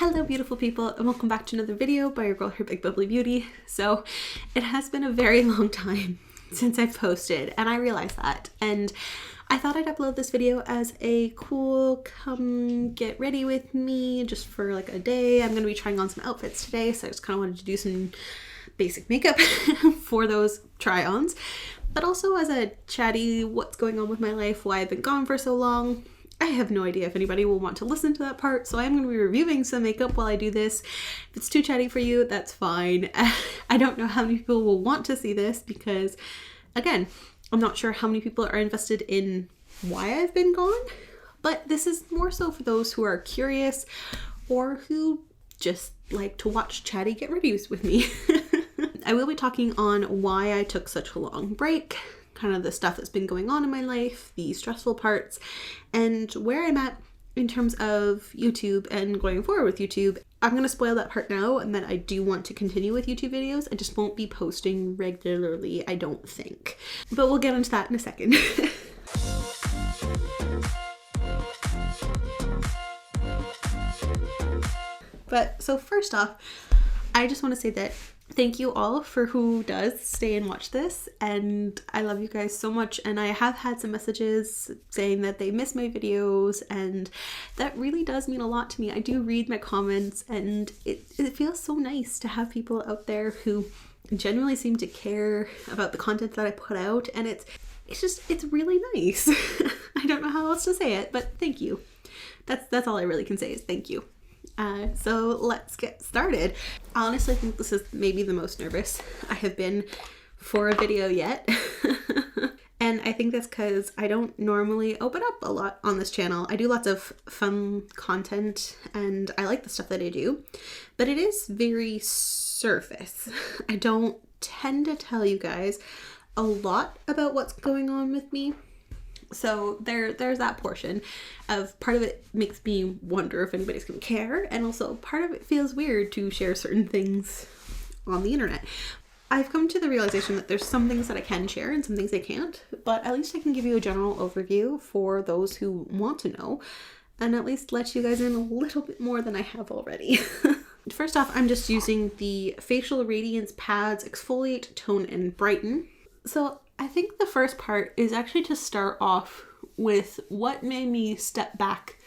Hello beautiful people, and welcome back to another video by your girl, her big bubbly beauty. So it has been a very long time since I've posted, and I realized that, and I thought I'd upload this video as a cool come get ready with me just for like a day. I'm gonna be trying on some outfits today, so I just kind of wanted to do some basic makeup for those try-ons, but also as a chatty what's going on with my life, why I've been gone for so long. I have no idea if anybody will want to listen to that part, so I'm going to be reviewing some makeup while I do this. If it's too chatty for you, that's fine. I don't know how many people will want to see this because, again, I'm not sure how many people are invested in why I've been gone, but this is more so for those who are curious or who just like to watch Chatty get ready with me. I will be talking on why I took such a long break, kind of the stuff that's been going on in my life, the stressful parts, and where I'm at in terms of YouTube and going forward with YouTube. I'm going to spoil that part now, and then I do want to continue with YouTube videos. I just won't be posting regularly, I don't think. But we'll get into that in a second. But so first off, I just want to say that thank you all for who does stay and watch this, and I love you guys so much. And I have had some messages saying that they miss my videos, and that really does mean a lot to me. I do read my comments, and it feels so nice to have people out there who genuinely seem to care about the content that I put out, and it's really nice. I don't know how else to say it, but thank you. That's all I really can say is thank you. So let's get started. I honestly think this is maybe the most nervous I have been for a video yet. And I think that's because I don't normally open up a lot on this channel. I do lots of fun content and I like the stuff that I do, but it is very surface. I don't tend to tell you guys a lot about what's going on with me. So there's that portion of part of it makes me wonder if anybody's gonna care, and also part of it feels weird to share certain things on the internet. I've come to the realization that there's some things that I can share and some things I can't, but at least I can give you a general overview for those who want to know, and at least let you guys in a little bit more than I have already. First off, I'm just using the Facial Radiance Pads Exfoliate, Tone, and Brighten. So I think the first part is actually to start off with what made me step back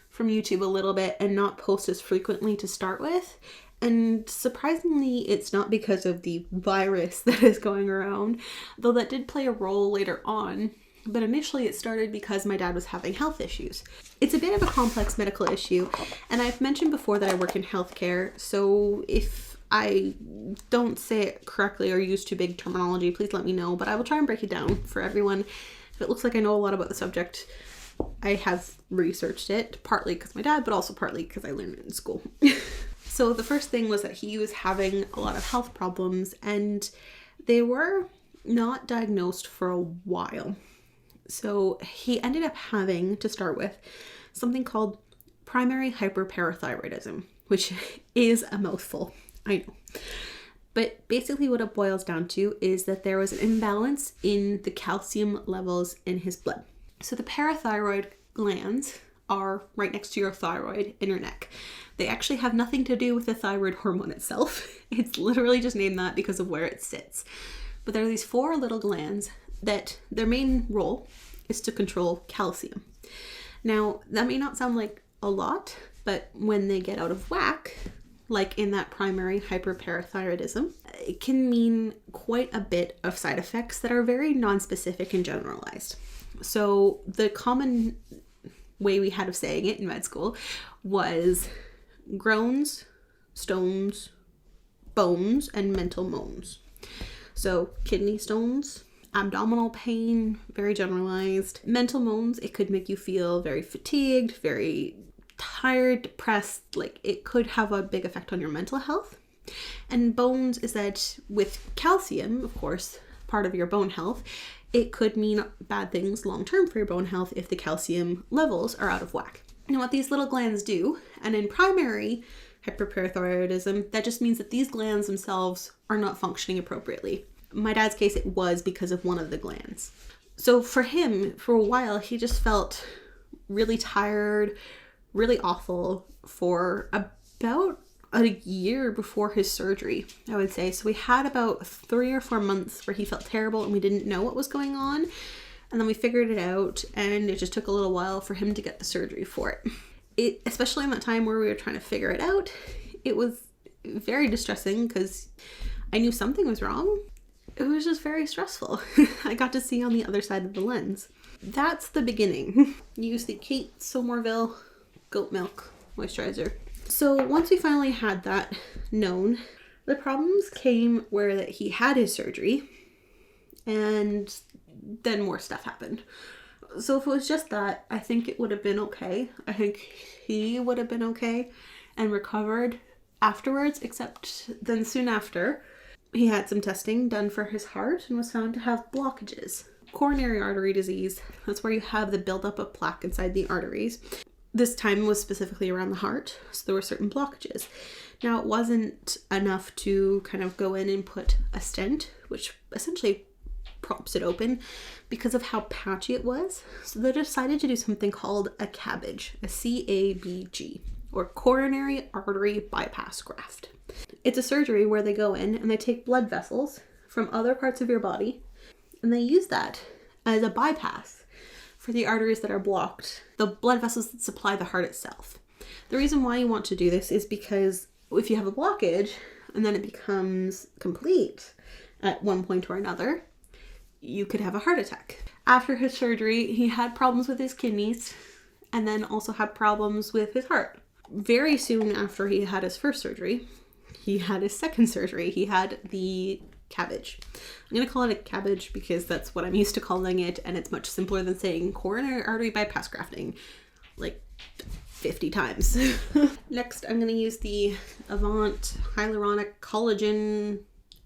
from YouTube a little bit and not post as frequently to start with. And surprisingly, it's not because of the virus that is going around, though that did play a role later on. But initially it started because my dad was having health issues. It's a bit of a complex medical issue, and I've mentioned before that I work in healthcare, so if I don't say it correctly or use too big terminology, please let me know, but I will try and break it down for everyone. If it looks like I know a lot about the subject, I have researched it, partly because my dad, but also partly because I learned it in school. So the first thing was that he was having a lot of health problems, and they were not diagnosed for a while. So he ended up having, to start with, something called primary hyperparathyroidism, which is a mouthful. I know. But basically what it boils down to is that there was an imbalance in the calcium levels in his blood. So the parathyroid glands are right next to your thyroid in your neck. They actually have nothing to do with the thyroid hormone itself. It's literally just named that because of where it sits. But there are these 4 little glands that their main role is to control calcium. Now, that may not sound like a lot, but when they get out of whack, like in that primary hyperparathyroidism, it can mean quite a bit of side effects that are very non-specific and generalized. So the common way we had of saying it in med school was groans, stones, bones, and mental moans. So kidney stones, abdominal pain, very generalized. Mental moans, it could make you feel very fatigued, very tired, depressed, like it could have a big effect on your mental health. And bones is that with calcium, of course, part of your bone health, it could mean bad things long term for your bone health if the calcium levels are out of whack. And what these little glands do, and in primary hyperparathyroidism, that just means that these glands themselves are not functioning appropriately. In my dad's case, it was because of one of the glands. So for him, for a while, he just felt really tired, really awful for about a year before his surgery, I would say. So we had about 3 or 4 months where he felt terrible and we didn't know what was going on. And then we figured it out, and it just took a little while for him to get the surgery for it. Especially in that time where we were trying to figure it out, it was very distressing because I knew something was wrong. It was just very stressful. I got to see on the other side of the lens. That's the beginning. Use the Kate Somerville goat milk moisturizer. So once we finally had that known, the problems came where that he had his surgery and then more stuff happened. So if it was just that, I think it would have been okay. I think he would have been okay and recovered afterwards, except then soon after, he had some testing done for his heart and was found to have blockages. Coronary artery disease, that's where you have the buildup of plaque inside the arteries. This time was specifically around the heart, so there were certain blockages. Now, it wasn't enough to kind of go in and put a stent, which essentially props it open because of how patchy it was. So they decided to do something called a CABG, a CABG, or coronary artery bypass graft. It's a surgery where they go in and they take blood vessels from other parts of your body and they use that as a bypass for the arteries that are blocked, the blood vessels that supply the heart itself. The reason why you want to do this is because if you have a blockage and then it becomes complete at one point or another, you could have a heart attack. After his surgery, he had problems with his kidneys and then also had problems with his heart. Very soon after he had his first surgery, he had his second surgery. He had the CABG. I'm going to call it a CABG because that's what I'm used to calling it, and it's much simpler than saying coronary artery bypass grafting like 50 times. Next, I'm going to use the Avant Hyaluronic Collagen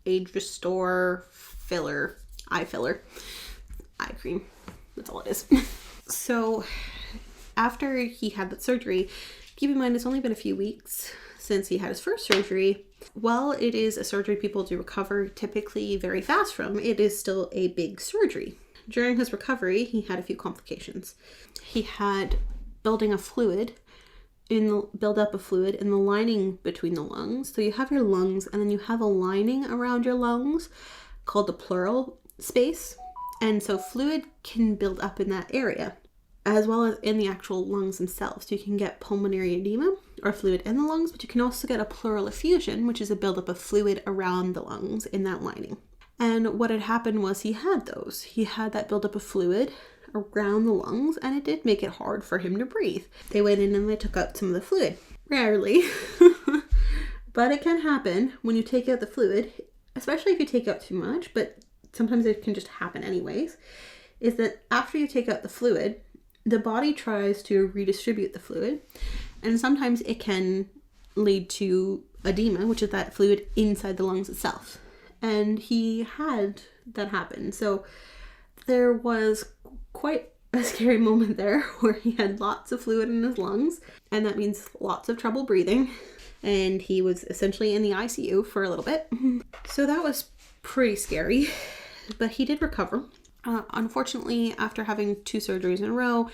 Age Restore Filler, eye cream. That's all it is. So after he had that surgery, keep in mind it's only been a few weeks since he had his first surgery. While it is a surgery people do recover typically very fast from, it is still a big surgery. During his recovery, he had a few complications. He had buildup of fluid in the lining between the lungs. So you have your lungs and then you have a lining around your lungs called the pleural space. And so fluid can build up in that area, as well as in the actual lungs themselves. So you can get pulmonary edema or fluid in the lungs, but you can also get a pleural effusion, which is a buildup of fluid around the lungs in that lining. And what had happened was he had those. He had that buildup of fluid around the lungs, and it did make it hard for him to breathe. They went in and they took out some of the fluid. Rarely, but it can happen when you take out the fluid, especially if you take out too much, but sometimes it can just happen anyways, is that after you take out the fluid, the body tries to redistribute the fluid, and sometimes it can lead to edema, which is that fluid inside the lungs itself. And he had that happen. So there was quite a scary moment there where he had lots of fluid in his lungs, and that means lots of trouble breathing. And he was essentially in the ICU for a little bit. So that was pretty scary, but he did recover. Unfortunately, after having 2 surgeries in a row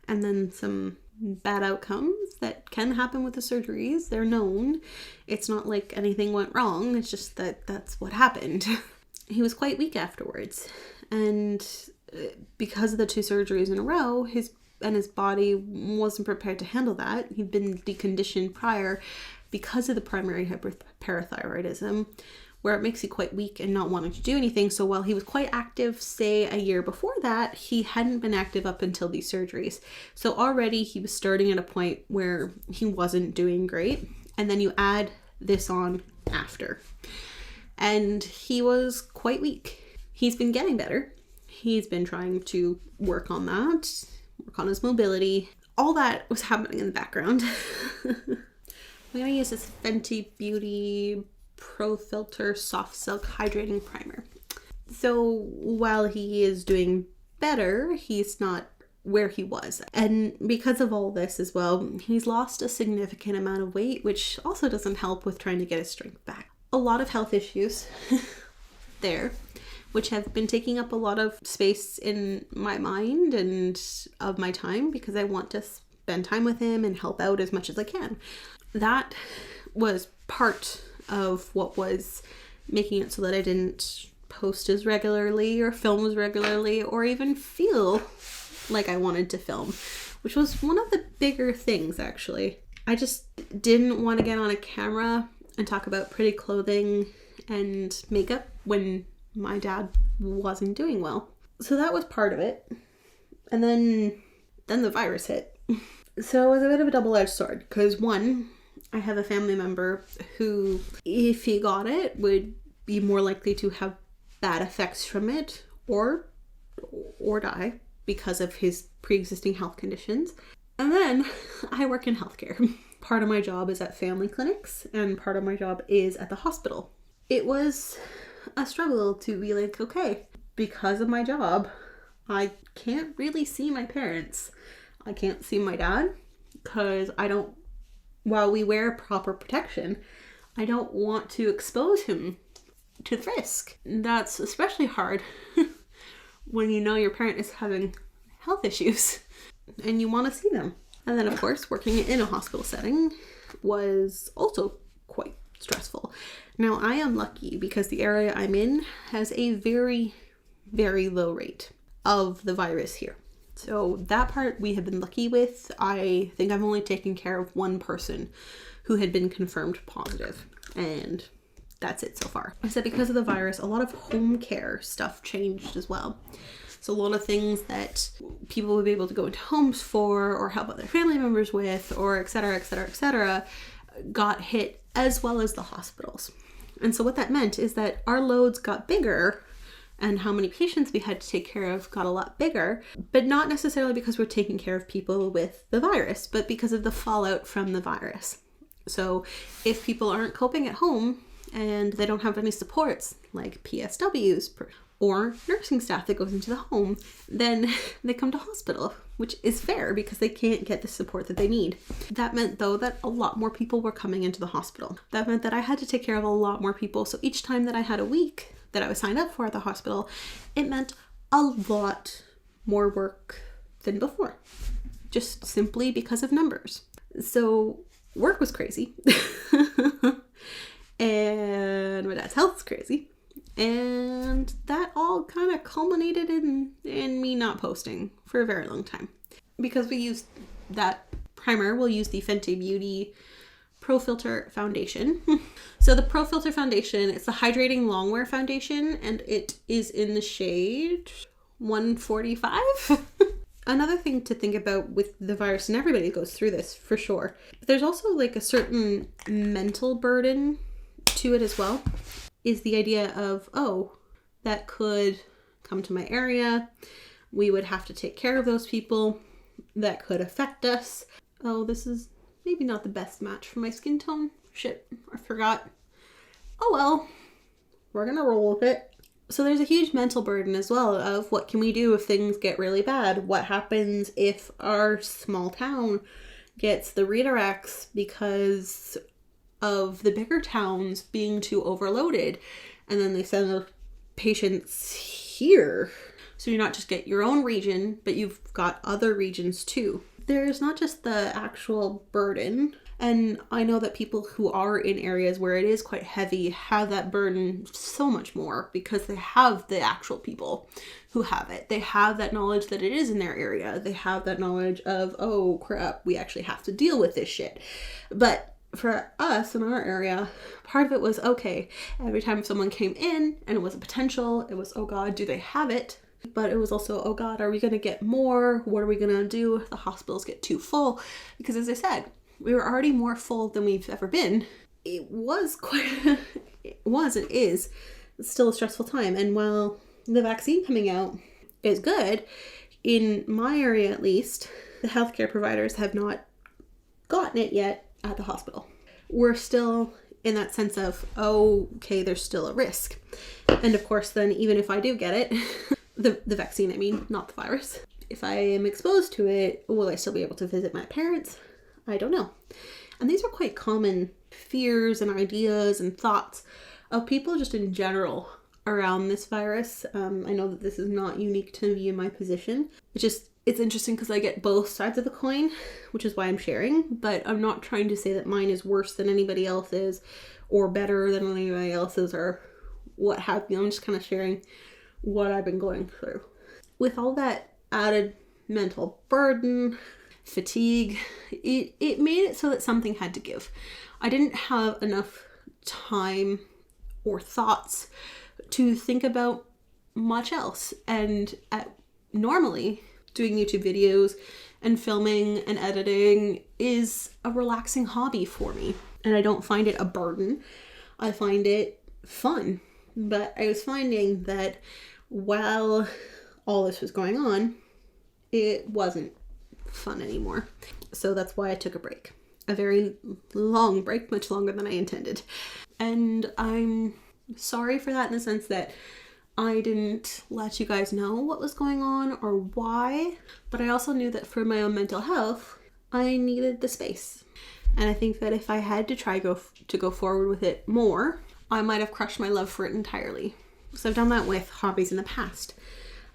and then some bad outcomes that can happen with the surgeries, they're known. It's not like anything went wrong. It's just that that's what happened. He was quite weak afterwards. And because of the 2 surgeries in a row, his body wasn't prepared to handle that. He'd been deconditioned prior because of the primary hyperparathyroidism, where it makes you quite weak and not wanting to do anything. So while he was quite active, say a year before that, he hadn't been active up until these surgeries. So already he was starting at a point where he wasn't doing great. And then you add this on after. And he was quite weak. He's been getting better. He's been trying to work on that, work on his mobility. All that was happening in the background. I'm going to use this Fenty Beauty Pro Filter Soft Silk Hydrating Primer. So while he is doing better, he's not where he was. And because of all this as well, he's lost a significant amount of weight, which also doesn't help with trying to get his strength back. A lot of health issues there, which have been taking up a lot of space in my mind and of my time because I want to spend time with him and help out as much as I can. That was part of what was making it so that I didn't post as regularly or film as regularly or even feel like I wanted to film, which was one of the bigger things, actually. I just didn't want to get on a camera and talk about pretty clothing and makeup when my dad wasn't doing well. So that was part of it. And then the virus hit. So it was a bit of a double-edged sword, because one, I have a family member who, if he got it, would be more likely to have bad effects from it or die because of his pre-existing health conditions. And then I work in healthcare. Part of my job is at family clinics and part of my job is at the hospital. It was a struggle to be like, okay, because of my job, I can't really see my parents. I can't see my dad because while we wear proper protection, I don't want to expose him to the risk. That's especially hard when you know your parent is having health issues and you want to see them. And then, of course, working in a hospital setting was also quite stressful. Now, I am lucky because the area I'm in has a very, very low rate of the virus here. So that part we have been lucky with. I think I've only taken care of one person who had been confirmed positive, and that's it so far. I said because of the virus, a lot of home care stuff changed as well. So a lot of things that people would be able to go into homes for or help other family members with, or et cetera, got hit, as well as the hospitals. And so what that meant is that our loads got bigger and how many patients we had to take care of got a lot bigger, but not necessarily because we're taking care of people with the virus, but because of the fallout from the virus. So if people aren't coping at home and they don't have any supports like PSWs or nursing staff that goes into the home, then they come to hospital, which is fair because they can't get the support that they need. That meant, though, that a lot more people were coming into the hospital. That meant that I had to take care of a lot more people. So each time that I had a week that I was signed up for at the hospital, it meant a lot more work than before, just simply because of numbers. So work was crazy and my dad's health was crazy. And that all kind of culminated in me not posting for a very long time. Because we used that primer, we'll use the Fenty Beauty Pro Filter Foundation. So the Pro Filter Foundation, it's the Hydrating Longwear Foundation, and it is in the shade 145. Another thing to think about with the virus, and everybody goes through this for sure, but there's also like a certain mental burden to it as well, is the idea of, oh, that could come to my area. We would have to take care of those people. That could affect us. Oh, this is maybe not the best match for my skin tone. Shit, I forgot. Oh well, we're gonna roll with it. So there's a huge mental burden as well of what can we do if things get really bad? What happens if our small town gets the redirects because of the bigger towns being too overloaded, and then they send the patients here? So you not just get your own region, but you've got other regions too. There's not just the actual burden, and I know that people who are in areas where it is quite heavy have that burden so much more because they have the actual people who have it. They have that knowledge that it is in their area. They have that knowledge of, oh crap, we actually have to deal with this shit. But for us in our area, part of it was, okay, every time someone came in and it was a potential, it was, oh God, do they have it? But it was also, oh God, are we going to get more? What are we going to do if the hospitals get too full? Because as I said, we were already more full than we've ever been. It was and is still a stressful time. And while the vaccine coming out is good, in my area at least, the healthcare providers have not gotten it yet at the hospital. We're still in that sense of, oh, okay, there's still a risk. And of course, then even if I do get it, the vaccine, I mean, not the virus, if I am exposed to it, will I still be able to visit my parents? I don't know. And these are quite common fears and ideas and thoughts of people just in general around this virus. I know that this is not unique to me in my position. It's just it's interesting because I get both sides of the coin, which is why I'm sharing, but I'm not trying to say that mine is worse than anybody else's or better than anybody else's or what have you. I'm just kind of sharing what I've been going through. With all that added mental burden, fatigue, it made it so that something had to give. I didn't have enough time or thoughts to think about much else. And normally doing YouTube videos and filming and editing is a relaxing hobby for me. And I don't find it a burden. I find it fun. But I was finding that while all this was going on, it wasn't fun anymore. So that's why I took a break. A very long break, much longer than I intended. And I'm sorry for that in the sense that I didn't let you guys know what was going on or why. But I also knew that for my own mental health, I needed the space. And I think that if I had to try to go forward with it more, I might have crushed my love for it entirely. So I've done that with hobbies in the past.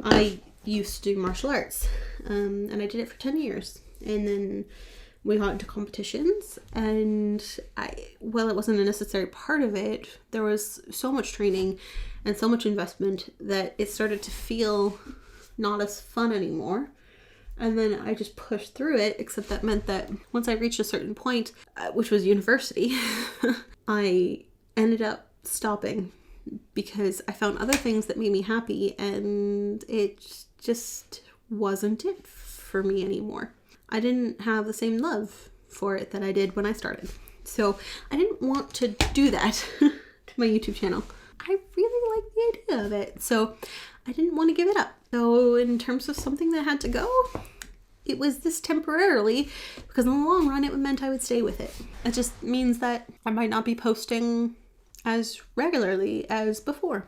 I used to do martial arts, and I did it for 10 years. And then we got into competitions, and while it wasn't a necessary part of it, there was so much training and so much investment that it started to feel not as fun anymore. And then I just pushed through it, except that meant that once I reached a certain point, which was university, I ended up stopping because I found other things that made me happy, and it just wasn't it for me anymore. I didn't have the same love for it that I did when I started. So I didn't want to do that to my YouTube channel. I really like the idea of it. So I didn't want to give it up. So in terms of something that had to go, it was this temporarily, because in the long run, it meant I would stay with it. It just means that I might not be posting as regularly as before.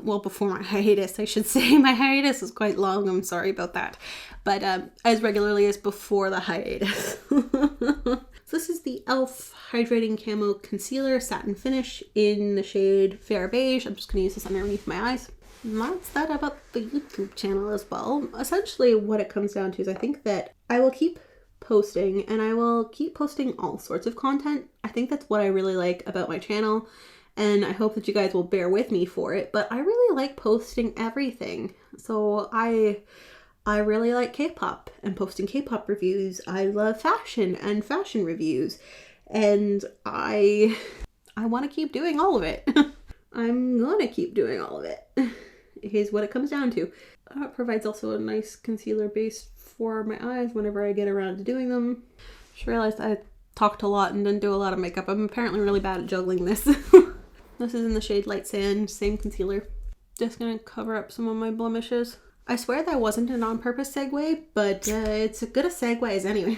Well, before my hiatus, I should say. My hiatus was quite long. I'm sorry about that. But as regularly as before the hiatus. So this is the e.l.f. Hydrating Camo Concealer Satin Finish in the shade Fair Beige. I'm just going to use this underneath my eyes. And that's that about the YouTube channel as well. Essentially what it comes down to is I think that I will keep posting, and I will keep posting all sorts of content. I think that's what I really like about my channel. And I hope that you guys will bear with me for it, but I really like posting everything. So I really like K-pop and posting K-pop reviews. I love fashion and fashion reviews. And I want to keep doing all of it. I'm gonna keep doing all of it. Here's what it comes down to. It provides also a nice concealer base for my eyes whenever I get around to doing them. Just realized I talked a lot and didn't do a lot of makeup. I'm apparently really bad at juggling this. This is in the shade Light Sand, same concealer. Just gonna cover up some of my blemishes. I swear that wasn't an on-purpose segue, but it's as good a segue as anyway.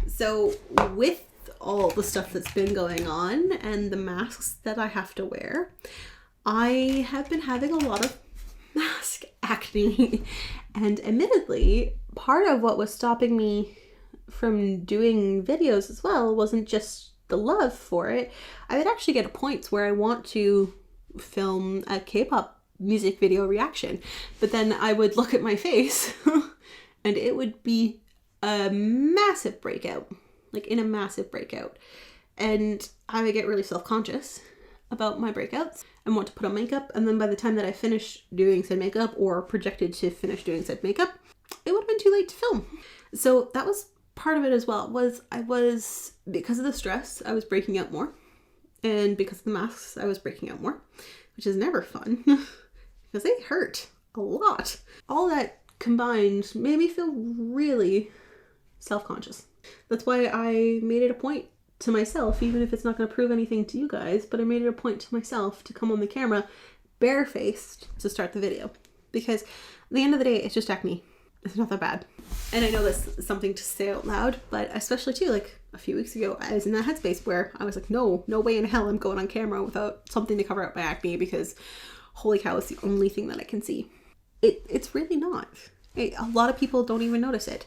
So with all the stuff that's been going on and the masks that I have to wear, I have been having a lot of mask acne. And admittedly, part of what was stopping me from doing videos as well wasn't just the love for it. I would actually get to points where I want to film a K-pop music video reaction, but then I would look at my face and it would be a massive breakout, like in a massive breakout. And I would get really self-conscious about my breakouts and want to put on makeup. And then by the time that I finished doing said makeup or projected to finish doing said makeup, it would have been too late to film. So that was part of it as well. Because of the stress, I was breaking out more. And because of the masks, I was breaking out more, which is never fun because they hurt a lot. All that combined made me feel really self-conscious. That's why I made it a point to myself, even if it's not going to prove anything to you guys, but I made it a point to myself to come on the camera barefaced to start the video. Because at the end of the day, it's just acne. It's not that bad. And I know that's something to say out loud, but especially too, like a few weeks ago, I was in that headspace where I was like, no way in hell I'm going on camera without something to cover up my acne, because holy cow, it's the only thing that I can see. It's really not. A lot of people don't even notice it.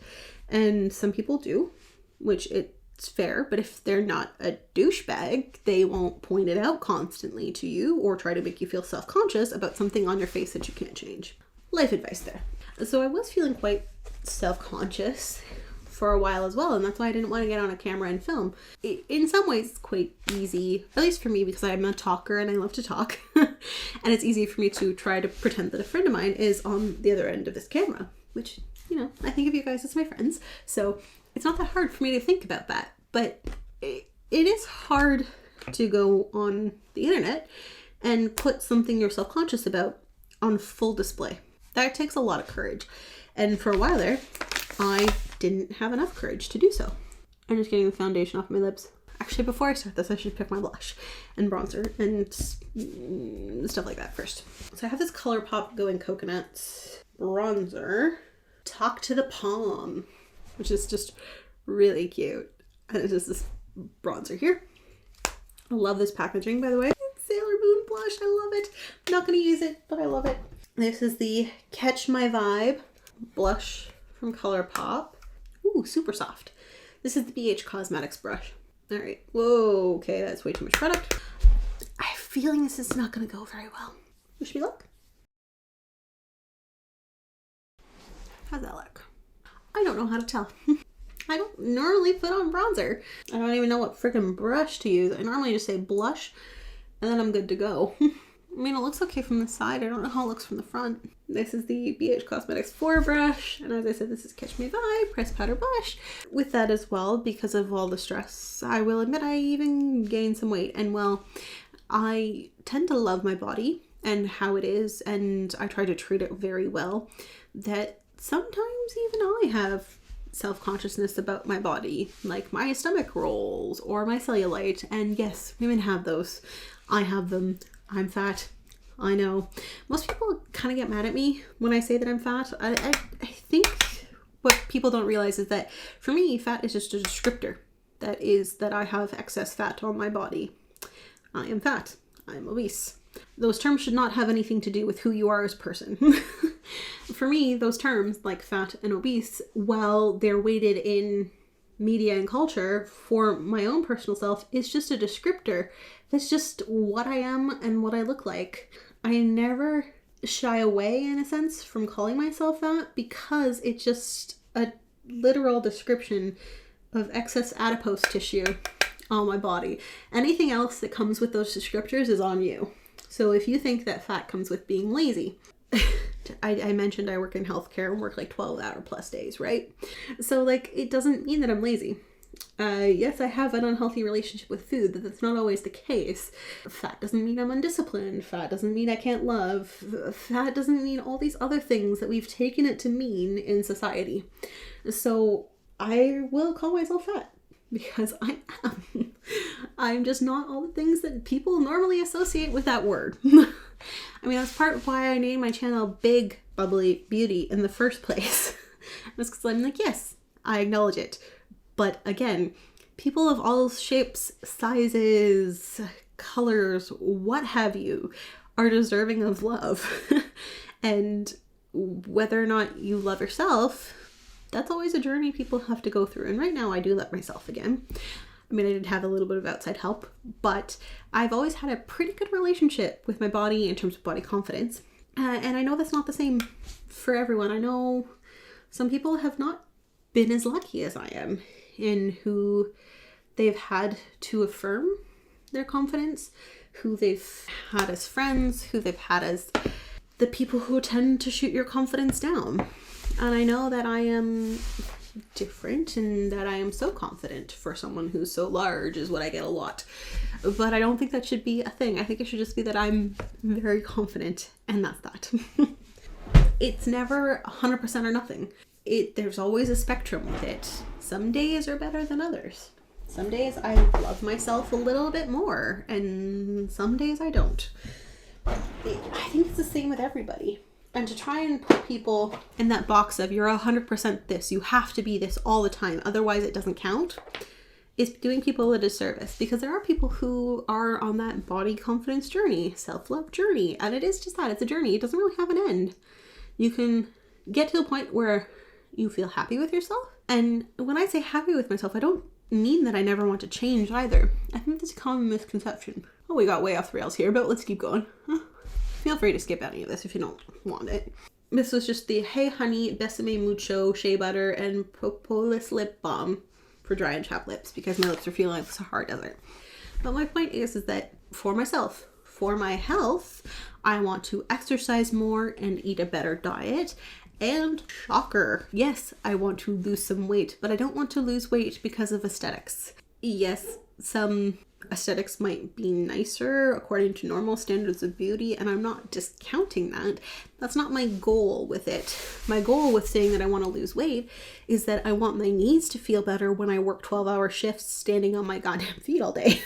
And some people do, which it's fair, but if they're not a douchebag, they won't point it out constantly to you or try to make you feel self-conscious about something on your face that you can't change. Life advice there. So I was feeling quite self-conscious for a while as well, and that's why I didn't want to get on a camera and film. In some ways, it's quite easy, at least for me, because I'm a talker and I love to talk. And it's easy for me to try to pretend that a friend of mine is on the other end of this camera, which, you know, I think of you guys as my friends. So it's not that hard for me to think about that. But it is hard to go on the internet and put something you're self-conscious about on full display. That takes a lot of courage. And for a while there, I didn't have enough courage to do so. I'm just getting the foundation off my lips. Actually, before I start this, I should pick my blush and bronzer and stuff like that first. So I have this ColourPop Going Coconut bronzer. Talk to the Palm, which is just really cute. And it's just this bronzer here. I love this packaging, by the way. It's Sailor Moon blush. I love it. I'm not going to use it, but I love it. This is the Catch My Vibe blush from ColourPop. Ooh, super soft. This is the ABH Cosmetics brush. All right. Whoa, okay, that's way too much product. I have a feeling this is not going to go very well. Wish me luck. How's that look? I don't know how to tell. I don't normally put on bronzer. I don't even know what freaking brush to use. I normally just say blush and then I'm good to go. I mean, it looks okay from the side. I don't know how it looks from the front. This is the ABH Cosmetics 4 brush. And as I said, this is Catch Me Vibe Press Powder Blush. With that as well, because of all the stress, I will admit I even gained some weight. And well, I tend to love my body and how it is. And I try to treat it very well. That sometimes even I have self-consciousness about my body, like my stomach rolls or my cellulite. And yes, women have those. I have them. I'm fat. I know. Most people kind of get mad at me when I say that I'm fat. I think what people don't realize is that for me, fat is just a descriptor. That is that I have excess fat on my body. I am fat. I'm obese. Those terms should not have anything to do with who you are as a person. For me, those terms like fat and obese, while they're weighted in media and culture, for my own personal self, is just a descriptor. That's just what I am and what I look like. I never shy away, in a sense, from calling myself that because it's just a literal description of excess adipose tissue on my body. Anything else that comes with those descriptors is on you. So if you think that fat comes with being lazy, I mentioned I work in healthcare and work like 12-hour plus days, right? So like, it doesn't mean that I'm lazy. Yes, I have an unhealthy relationship with food, but that's not always the case. Fat doesn't mean I'm undisciplined. Fat doesn't mean I can't love. Fat doesn't mean all these other things that we've taken it to mean in society. So I will call myself fat because I am. I'm just not all the things that people normally associate with that word. I mean, that's part of why I named my channel Big Bubbly Beauty in the first place. That's because I'm like, yes, I acknowledge it. But again, people of all shapes, sizes, colors, what have you, are deserving of love. And whether or not you love yourself, that's always a journey people have to go through. And right now I do love myself again. I mean, I did have a little bit of outside help, but I've always had a pretty good relationship with my body in terms of body confidence. And I know that's not the same for everyone. I know some people have not been as lucky as I am in who they've had to affirm their confidence, who they've had as friends, who they've had as the people who tend to shoot your confidence down. And I know that I am different and that I am so confident for someone who's so large is what I get a lot. But I don't think that should be a thing. I think it should just be that I'm very confident and that's that. It's never 100% or nothing. There's always a spectrum with it. Some days are better than others. Some days I love myself a little bit more and some days I don't. I think it's the same with everybody. And to try and put people in that box of you're 100% this, you have to be this all the time, otherwise it doesn't count, is doing people a disservice. Because there are people who are on that body confidence journey, self-love journey, and it is just that, it's a journey. It doesn't really have an end. You can get to a point where you feel happy with yourself. And when I say happy with myself, I don't mean that I never want to change either. I think that's a common misconception. Oh, we got way off the rails here, but let's keep going. Feel free to skip any of this if you don't want it. This was just the Hey Honey Besame Mucho Shea Butter and Propolis Lip Balm for dry and chapped lips because my lips are feeling like a hard desert. But my point is that for myself, for my health, I want to exercise more and eat a better diet. And shocker, yes, I want to lose some weight, but I don't want to lose weight because of aesthetics. Yes, some aesthetics might be nicer according to normal standards of beauty, and I'm not discounting that. That's not my goal with it. My goal with saying that I want to lose weight is that I want my knees to feel better when I work 12-hour shifts standing on my goddamn feet all day.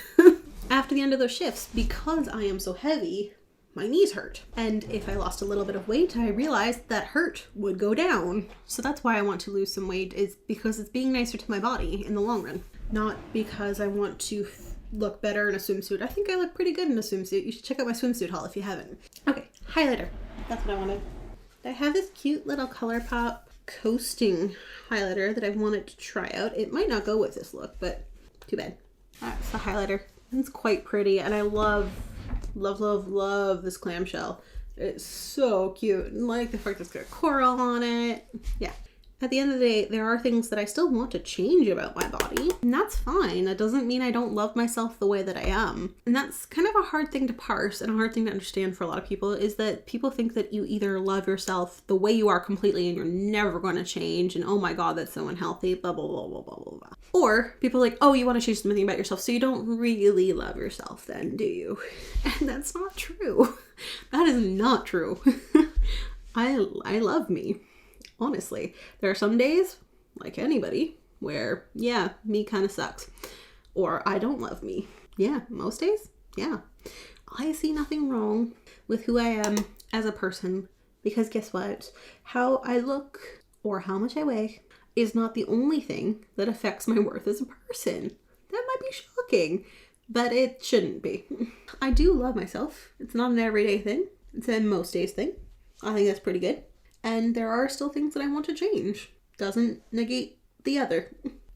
After the end of those shifts, because I am so heavy, my knees hurt. And if I lost a little bit of weight, I realized that hurt would go down. So that's why I want to lose some weight, is because it's being nicer to my body in the long run. Not because I want to look better in a swimsuit. I think I look pretty good in a swimsuit. You should check out my swimsuit haul if you haven't. Okay, highlighter. That's what I wanted. I have this cute little ColourPop coasting highlighter that I've wanted to try out. It might not go with this look, but too bad. That's the highlighter. It's quite pretty, and I love this clamshell. It's so cute. And like the fact it's got coral on it. Yeah. At the end of the day, there are things that I still want to change about my body, and that's fine. That doesn't mean I don't love myself the way that I am. And that's kind of a hard thing to parse and a hard thing to understand for a lot of people, is that people think that you either love yourself the way you are completely and you're never going to change, and oh my god, that's so unhealthy, blah, blah, blah, blah, blah, blah, blah. Or people are like, oh, you want to change something about yourself, so you don't really love yourself then, do you? And that's not true. That is not true. I love me. Honestly, there are some days, like anybody, where, yeah, me kind of sucks. Or I don't love me. Yeah, most days, yeah. I see nothing wrong with who I am as a person, because guess what? How I look or how much I weigh is not the only thing that affects my worth as a person. That might be shocking, but it shouldn't be. I do love myself. It's not an everyday thing. It's a most days thing. I think that's pretty good. And there are still things that I want to change. Doesn't negate the other.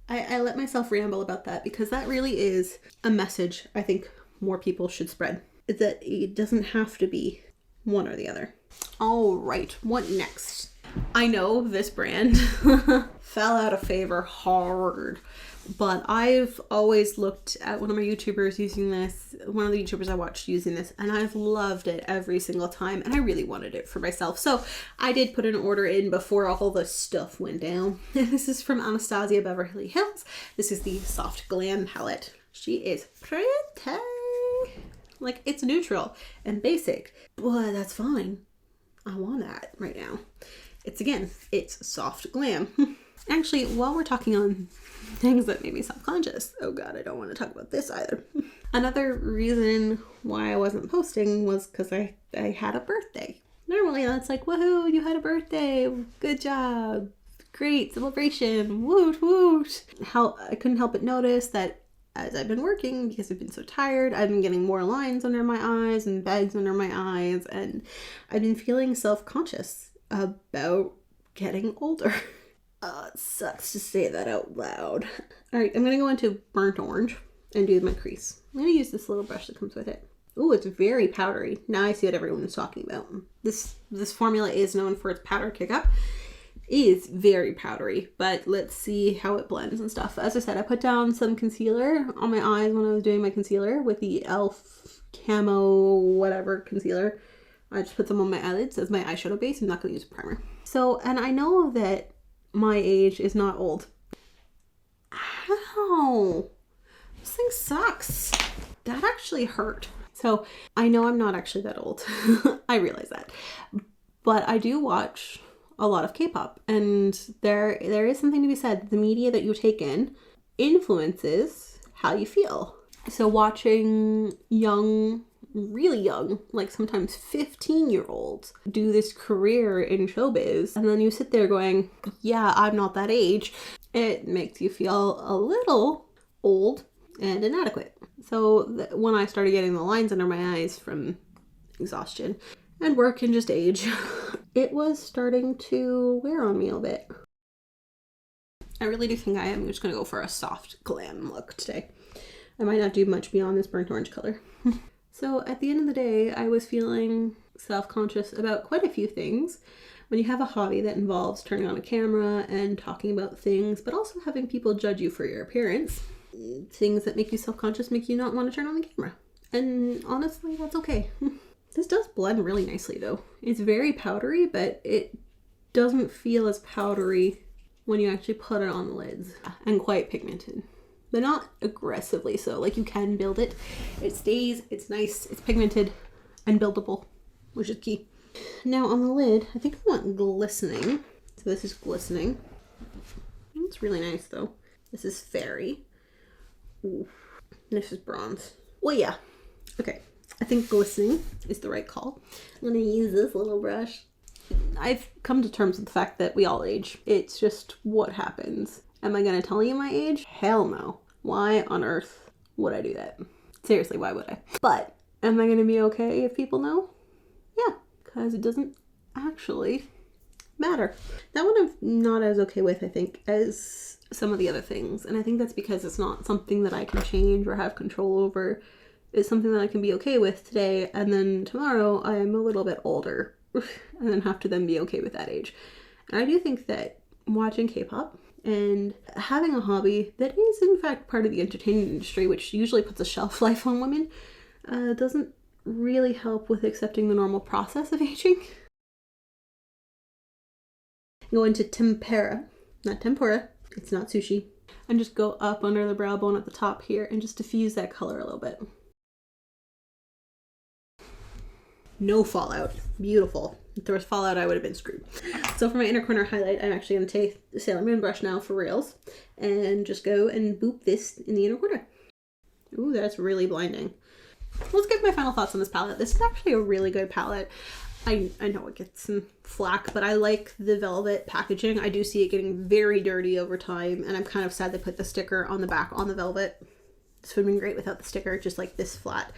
I let myself ramble about that because that really is a message I think more people should spread. That it doesn't have to be one or the other. All right, what next? I know this brand fell out of favor hard, but I've always looked at one of my YouTubers using this, one of the YouTubers I watched using this, and I've loved it every single time, and I really wanted it for myself. So I did put an order in before all the stuff went down. This is from Anastasia Beverly Hills. This is the Soft Glam palette. She is pretty. Like, it's neutral and basic, but that's fine. I want that right now. It's Soft Glam. Actually, while we're talking on things that made me self-conscious, oh god, I don't want to talk about this either. Another reason why I wasn't posting was because I had a birthday. Normally that's like, woohoo, you had a birthday, good job, great celebration, woot woot. I couldn't help but notice that as I've been working, because I've been so tired, I've been getting more lines under my eyes and bags under my eyes, and I've been feeling self-conscious about getting older. It sucks to say that out loud. Alright, I'm going to go into burnt orange and do my crease. I'm going to use this little brush that comes with it. Ooh, it's very powdery. Now I see what everyone is talking about. This formula is known for its powder kick-up. It is very powdery, but let's see how it blends and stuff. As I said, I put down some concealer on my eyes when I was doing my concealer with the e.l.f. Camo whatever concealer. I just put them on my eyelids as my eyeshadow base. I'm not going to use a primer. So, and I know that my age is not old. Ow! This thing sucks. That actually hurt. So I know I'm not actually that old. I realize that. But I do watch a lot of K-pop, and there is something to be said. The media that you take in influences how you feel. So watching really young, like sometimes 15-year-olds do this career in showbiz, and then you sit there going, yeah, I'm not that age, it makes you feel a little old and inadequate. So when I started getting the lines under my eyes from exhaustion and work and just age, it was starting to wear on me a bit. I really do think I am just going to go for a soft glam look today. I might not do much beyond this burnt orange color. So at the end of the day, I was feeling self-conscious about quite a few things. when you have a hobby that involves turning on a camera and talking about things, but also having people judge you for your appearance, things that make you self-conscious make you not want to turn on the camera. And honestly, that's okay. This does blend really nicely though. It's very powdery, but it doesn't feel as powdery when you actually put it on the lids, and quite pigmented, but not aggressively so. Like, you can build it. It stays, it's nice, it's pigmented and buildable, which is key. Now on the lid, I think I want glistening. So this is glistening. It's really nice though. This is fairy. Ooh. This is bronze. Well, yeah. Okay. I think glistening is the right call. I'm gonna use this little brush. I've come to terms with the fact that we all age. It's just what happens. Am I gonna tell you my age? Hell no. Why on earth would I do that? Seriously, why would I? But am I gonna be okay if people know? Yeah, because it doesn't actually matter. That one I'm not as okay with, I think, as some of the other things. And I think that's because it's not something that I can change or have control over. It's something that I can be okay with today, and then tomorrow I'm a little bit older and then have to then be okay with that age. And I do think that watching K-pop and having a hobby that is in fact part of the entertainment industry, which usually puts a shelf life on women, doesn't really help with accepting the normal process of aging. Go into tempera, not tempura, it's not sushi, and just go up under the brow bone at the top here and just diffuse that color a little bit. No fallout. Beautiful. If there was fallout, I would have been screwed. So for my inner corner highlight, I'm actually going to take the Sailor Moon brush now for reals and just go and boop this in the inner corner. Ooh, that's really blinding. Let's give my final thoughts on this palette. This is actually a really good palette. I know it gets some flack, but I like the velvet packaging. I do see it getting very dirty over time, and I'm kind of sad they put the sticker on the back on the velvet. This would have been great without the sticker, just like this flat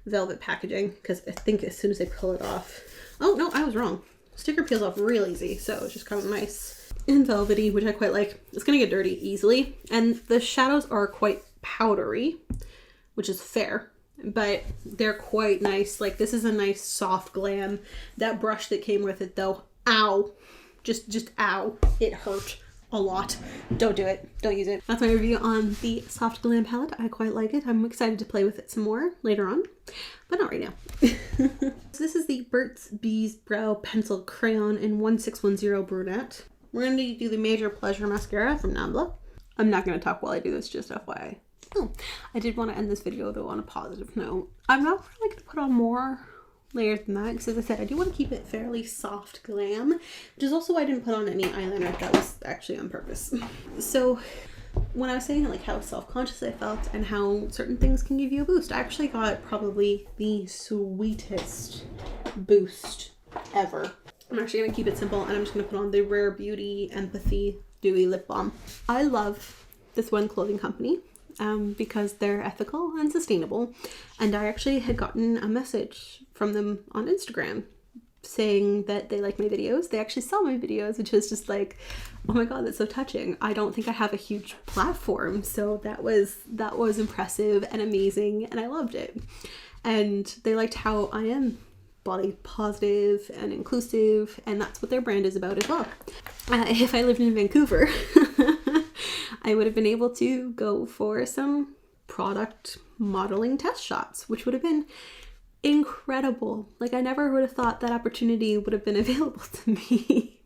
velvet packaging, because I think as soon as I pull it off, oh no, I was wrong. Sticker peels off real easy, so it's just kind of nice and velvety, which I quite like. It's gonna get dirty easily, and the shadows are quite powdery, which is fair, but they're quite nice. Like, this is a nice soft glam. That brush that came with it though, ow, just ow, it hurt a lot. Don't do it. Don't use it. That's my review on the Soft Glam palette. I quite like it. I'm excited to play with it some more later on, but not right now. So this is the Burt's Bees Brow Pencil Crayon in 1610 Brunette. We're going to do the Major Pleasure Mascara from Nabla. I'm not going to talk while I do this, just FYI. Oh, I did want to end this video though on a positive note. I'm not really going to put on more layers than that, because as I said, I do want to keep it fairly soft glam, which is also why I didn't put on any eyeliner. That was actually on purpose. So when I was saying like how self-conscious I felt and how certain things can give you a boost, I actually got probably the sweetest boost ever. I'm actually going to keep it simple, and I'm just going to put on the Rare Beauty Empathy Dewy Lip Balm. I love this one clothing company because they're ethical and sustainable, and I actually had gotten a message from them on Instagram saying that they like my videos. They actually saw my videos, which was just like, oh my god, that's so touching. I don't think I have a huge platform, so that was impressive and amazing, and I loved it. And they liked how I am body positive and inclusive, and that's what their brand is about as well. If I lived in Vancouver, I would have been able to go for some product modeling test shots, which would have been incredible. Like, I never would have thought that opportunity would have been available to me.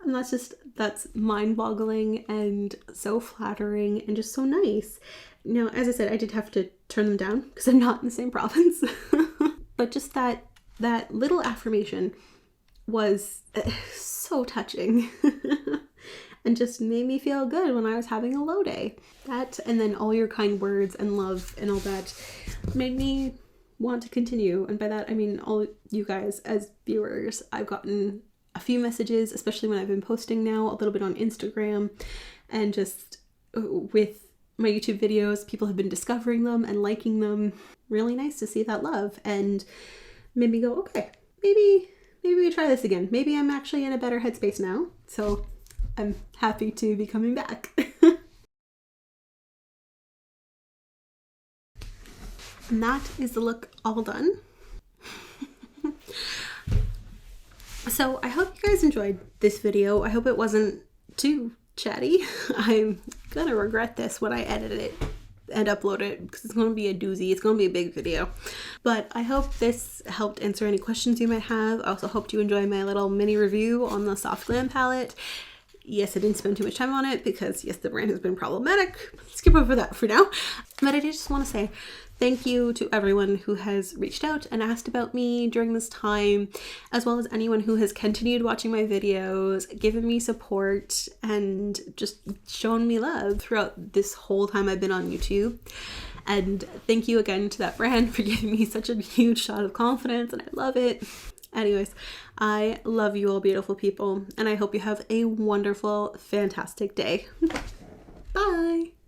And that's mind-boggling and so flattering and just so nice. Now, as I said, I did have to turn them down because I'm not in the same province. But just that little affirmation was so touching. And just made me feel good when I was having a low day. That, and then all your kind words and love and all that made me want to continue. And by that, I mean all you guys as viewers. I've gotten a few messages, especially when I've been posting now a little bit on Instagram, and just with my YouTube videos, people have been discovering them and liking them. Really nice to see that love, and made me go, okay, maybe we try this again. Maybe I'm actually in a better headspace now. So I'm happy to be coming back. And that is the look all done. So I hope you guys enjoyed this video. I hope it wasn't too chatty. I'm gonna regret this when I edit it and upload it because it's going to be a doozy. It's going to be a big video. But I hope this helped answer any questions you might have. I also hope you enjoy my little mini review on the Soft Glam palette. Yes, I didn't spend too much time on it because, yes, the brand has been problematic. Skip over that for now. But I did just want to say thank you to everyone who has reached out and asked about me during this time, as well as anyone who has continued watching my videos, given me support, and just shown me love throughout this whole time I've been on YouTube. And thank you again to that brand for giving me such a huge shot of confidence, and I love it. Anyways, I love you all beautiful people, and I hope you have a wonderful, fantastic day. Bye!